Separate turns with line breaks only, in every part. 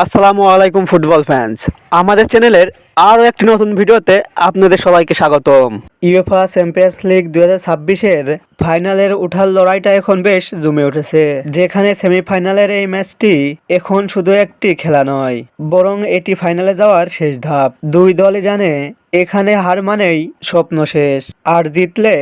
আসসালামু আলাইকুম football fans. আমাদের চ্যানেলের আরও একটি নতুন ভিডিওতে আপনাদের সবাইকে স্বাগতম। ইউএফা চ্যাম্পিয়ন্স লিগ 2026-এর ফাইনালের উঠার লড়াইটা এখন বেশ জমে উঠেছে, যেখানে সেমিফাইনালের এই ম্যাচটি এখন শুধু একটি খেলা নয়, বরং এটি ফাইনালে যাওয়ার শেষ ধাপ। দুই দলই জানে এখানে হার মানেই স্বপ্ন শেষ, আর জিতলে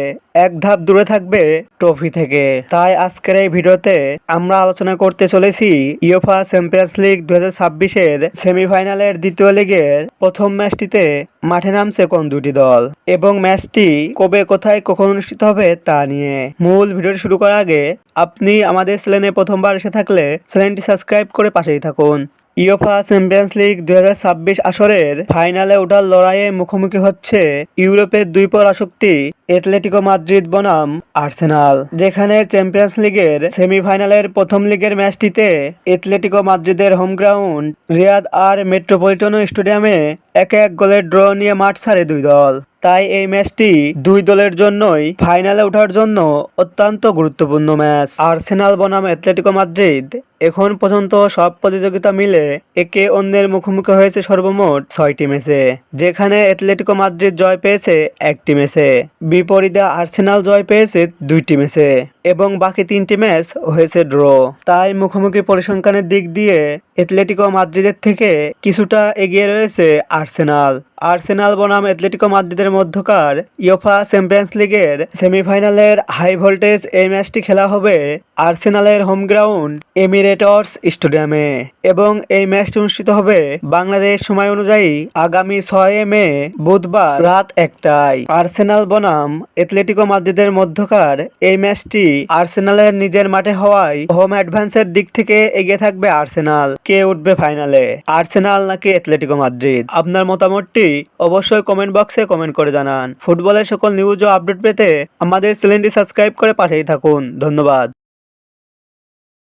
এক ধাপ দূরে থাকবে ট্রফি থেকে। তাই আজকের এই ভিডিওতে আমরা আলোচনা করতে চলেছি ইউএফা চ্যাম্পিয়ন্স লিগ 2026-এর সেমিফাইনালের দ্বিতীয় লিগের প্রথম ম্যাচটিতে মাঠে নামছে কোন দুটি দল এবং ম্যাচটি কবে, কোথায়, কখন অনুষ্ঠিত হবে তা নিয়ে। মূল ভিডিওটি শুরু করার আগে আপনি আমাদের চ্যানেলে প্রথমবার এসে থাকলে চ্যানেলটি সাবস্ক্রাইব করে পাশেই থাকুন। ইউএফা চ্যাম্পিয়ন্স লিগ 2026 আসরের ফাইনালে ওঠার লড়াইয়ে মুখোমুখি হচ্ছে ইউরোপের দুই পরাশক্তি অ্যাটলেটিকো মাদ্রিদ বনাম আর্সেনাল। যেখানে চ্যাম্পিয়ন্স লিগের সেমিফাইনালের প্রথম লিগের ম্যাচটিতে অ্যাটলেটিকো মাদ্রিদের হোম গ্রাউন্ড রিয়াদ আর মেট্রোপলিটনো স্টেডিয়ামে 1-1 গোলের ড্র নিয়ে মাঠ ছাড়ে দুই দল। তাই এই ম্যাচটি দুই দলের জন্যই ফাইনালে ওঠার জন্য অত্যন্ত গুরুত্বপূর্ণ ম্যাচ। আর্সেনাল বনাম অ্যাটলেটিকো মাদ্রিদ এখন পর্যন্ত সব প্রতিযোগিতা মিলে একে অন্যের মুখোমুখি হয়েছে সর্বমোট 6টি ম্যাচে, যেখানে অ্যাটলেটিকো মাদ্রিদ জয় পেয়েছে 1টি ম্যাচে, বিপরীতে আর্সেনাল জয় পেয়েছে 2টি ম্যাচে এবং বাকি 3টি ম্যাচ হয়েছে ড্র। তাই মুখোমুখি পরিসংখ্যানের দিক দিয়ে অ্যাটলেটিকো মাদ্রিদের থেকে কিছুটা এগিয়ে রয়েছে আর্সেনাল। আর্সেনাল বনাম অ্যাটলেটিকো মাদ্রিদের মধ্যকার ইউএফা চ্যাম্পিয়ন্স লিগের সেমিফাইনালের হাই ভোল্টেজ এই ম্যাচটি খেলা হবে আর্সেনালের হোম গ্রাউন্ড এমিরেটস স্টেডিয়ামে এবং এই ম্যাচটি অনুষ্ঠিত হবে বাংলাদেশ সময় অনুযায়ী আগামী 6 মে বুধবার রাত 1টায়। আর্সেনাল বনাম অ্যাটলেটিকো মাদ্রিদের মধ্যকার এই ম্যাচটি আর্সেনালের নিজের মাঠে হওয়ায় হোম অ্যাডভান্সের দিক থেকে এগিয়ে থাকবে আর্সেনাল। কে উঠবে ফাইনালে, আর্সেনাল নাকি অ্যাটলেটিকো মাদ্রিদ? আপনার মতামতটি অবশ্যই কমেন্ট বক্সে কমেন্ট করে জানান। ফুটবলের সকল নিউজ ও আপডেট পেতে আমাদের চ্যানেলটি সাবস্ক্রাইব করে পাশেই থাকুন। ধন্যবাদ।